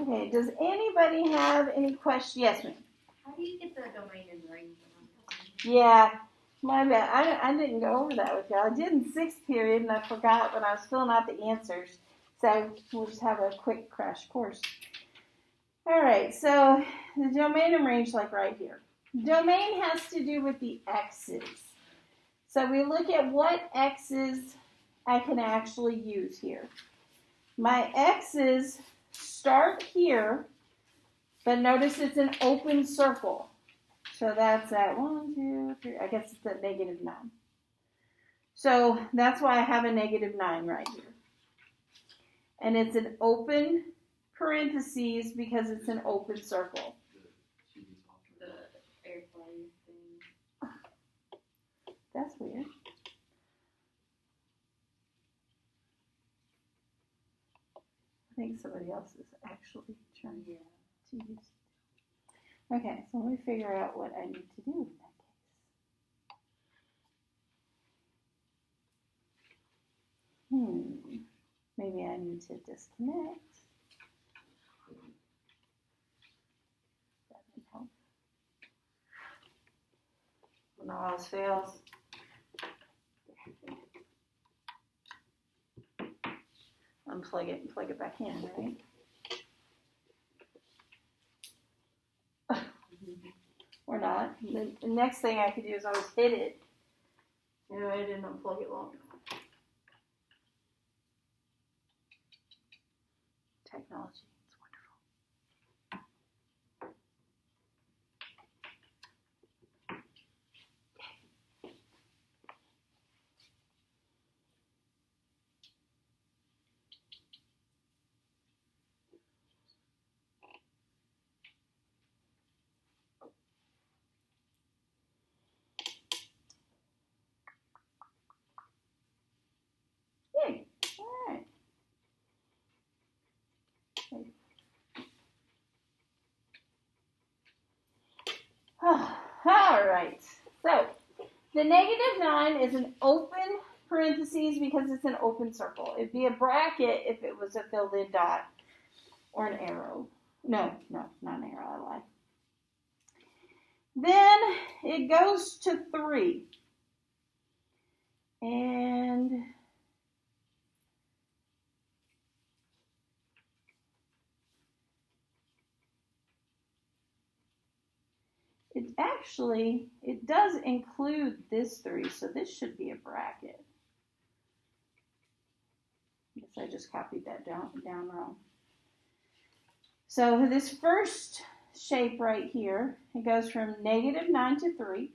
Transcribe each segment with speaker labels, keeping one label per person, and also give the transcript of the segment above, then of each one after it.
Speaker 1: Okay, does anybody have any questions? Yes, ma'am.
Speaker 2: How do you get the domain and range?
Speaker 1: Yeah, my bad. I didn't go over that with y'all. I did in 6th period, and I forgot when I was filling out the answers. So we'll just have a quick crash course. All right, so the domain and range, like right here. Domain has to do with the x's. So we look at what x's I can actually use here. My x's start here, but notice it's an open circle. So that's at 1, 2, 3, I guess it's at -9. So that's why I have a -9 right here. And it's an open parentheses because it's an open circle.
Speaker 2: The airplane thing.
Speaker 1: That's weird. I think somebody else is actually trying to use it. Okay, so let me figure out what I need to do in that case. Maybe I need to disconnect. That would help. When all else fails. Unplug it and plug it back in, right? Or not. The next thing I could do is always hit it. I didn't unplug it long enough. Technology, it's wonderful. Yay. All right. All right. So the -9 is an open parentheses because it's an open circle. It'd be a bracket if it was a filled-in dot or an arrow. No, not an arrow. I lied. Then it goes to 3. And it does include this 3, so this should be a bracket. I guess I just copied that down wrong. So this first shape right here, it goes from -9 to 3,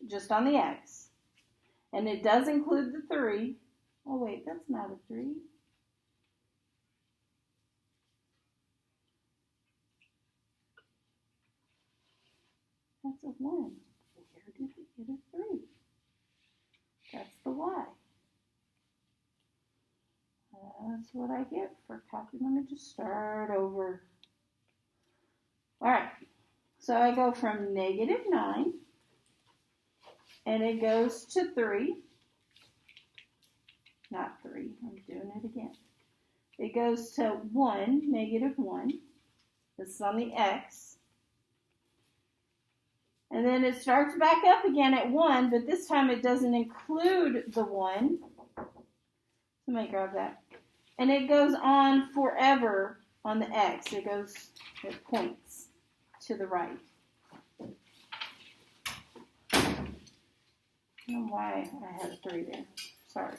Speaker 1: just on the x. And it does include the 3. Oh wait, that's not a 3. That's a 1. Where did we get a 3? That's the y. That's what I get for copying. Let me just start over. All right. So I go from -9, and it goes to 3. Not 3. I'm doing it again. It goes to 1, -1. This is on the x. And then it starts back up again at 1, but this time it doesn't include the 1. Somebody grab that. And it goes on forever on the x. It points to the right. I don't know why I had a 3 there. Sorry.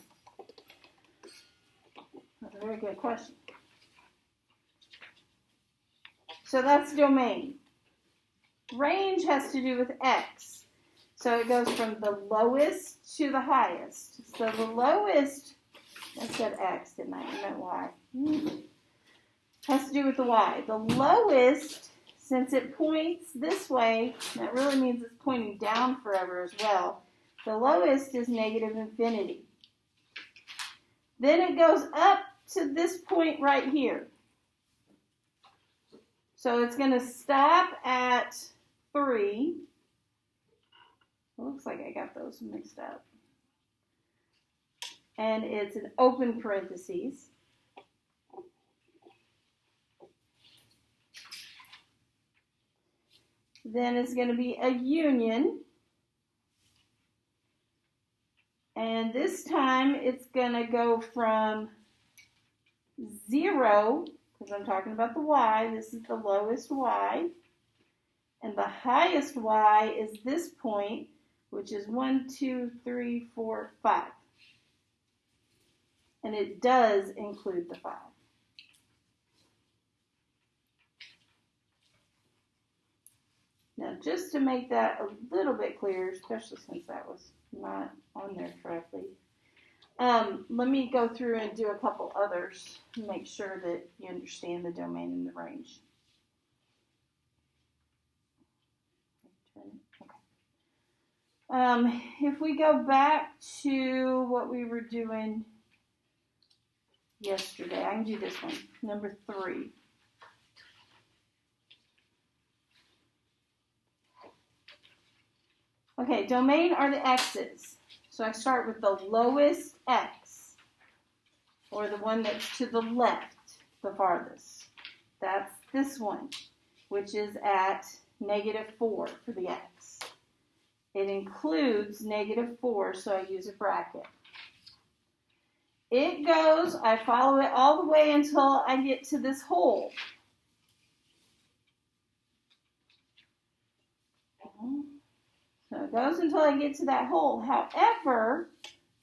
Speaker 1: That's a very good question. So that's domain. Range has to do with x. So it goes from the lowest to the highest. So the lowest, I said x, didn't I? I meant y. Has to do with the y. The lowest, since it points this way, that really means it's pointing down forever as well. The lowest is -infinity. Then it goes up to this point right here. So it's going to stop at 3. It looks like I got those mixed up. And it's an open parentheses. then is going to be a union. And this time it's going to go from 0, because I'm talking about the y. This is the lowest y. And the highest y is this point, which is 1, 2, 3, 4, 5. And it does include the 5. Now, just to make that a little bit clearer, especially since that was not on there correctly, let me go through and do a couple others to make sure that you understand the domain and the range. Okay. If we go back to what we were doing yesterday, I can do this one, number 3. Okay, domain are the x's. So I start with the lowest x, or the one that's to the left, the farthest. That's this one, which is at -4 for the x. It includes -4, so I use a bracket. It goes, I follow it all the way until I get to this hole. So it goes until I get to that hole. However,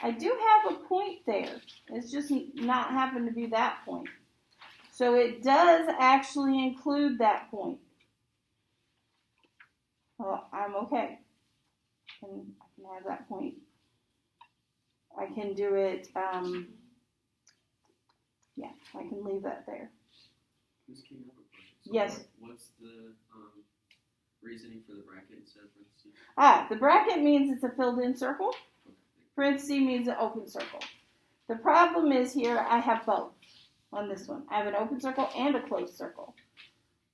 Speaker 1: I do have a point there. It's just not happen to be that point. So it does actually include that point. Well, I'm okay. And I can have that point. I can do it, yeah, I can leave that there.
Speaker 3: Ms. King, I have a question. So
Speaker 1: Yes.
Speaker 3: What's the reasoning for the bracket instead of parentheses?
Speaker 1: The bracket means it's a filled-in circle. Parentheses means an open circle. The problem is here I have both on this one. I have an open circle and a closed circle.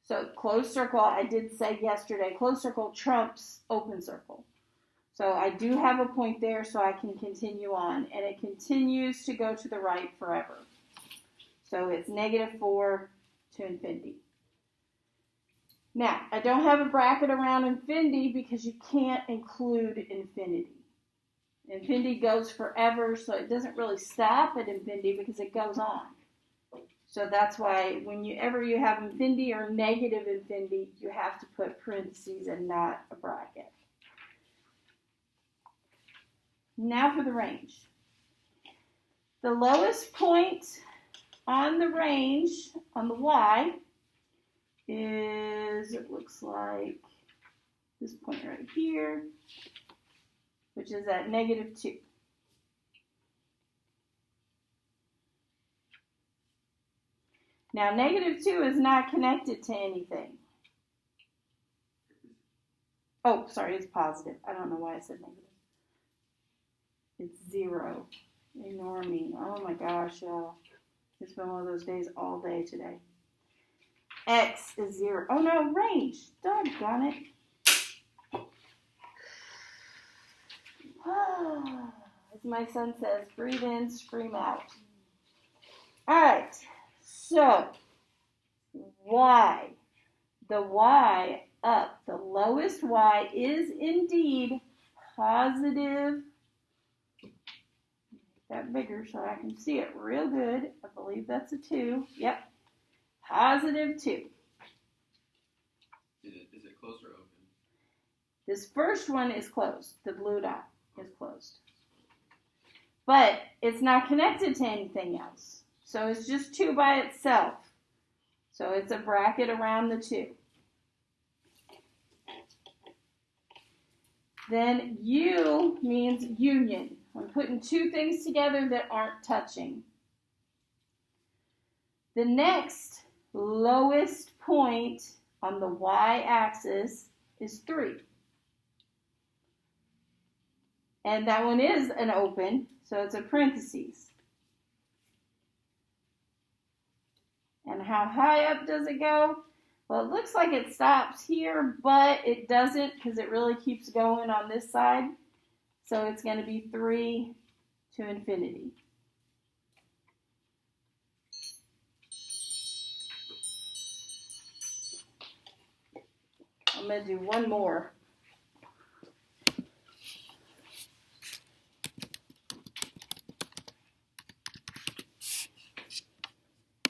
Speaker 1: So closed circle, I did say yesterday, closed circle trumps open circle. So I do have a point there so I can continue on. And it continues to go to the right forever. So it's -4 to infinity. Now, I don't have a bracket around infinity because you can't include infinity. Infinity goes forever, so it doesn't really stop at infinity because it goes on. So that's why whenever you have infinity or negative infinity, you have to put parentheses and not a bracket. Now for the range. The lowest point on the range, on the y, is, it looks like this point right here, which is at -2. Now, -2 is not connected to anything. Oh, sorry, it's positive. I don't know why I said negative. It's 0. Ignore me. Oh my gosh, y'all. It's been one of those days all day today. X is 0. Oh no, range. Doggone it. As my son says, breathe in, scream out. Alright, so Y. The Y up, the lowest Y is indeed positive. Make that bigger so I can see it real good. I believe that's a 2. Yep. +2.
Speaker 3: Is it closed or open?
Speaker 1: This first one is closed. The blue dot is closed. But it's not connected to anything else. So it's just 2 by itself. So it's a bracket around the 2. Then U means union. I'm putting 2 things together that aren't touching. The next lowest point on the y-axis is 3. And that one is an open, so it's a parentheses. And how high up does it go? Well, it looks like it stops here, but it doesn't because it really keeps going on this side. So it's going to be 3 to infinity. I'm gonna do one more.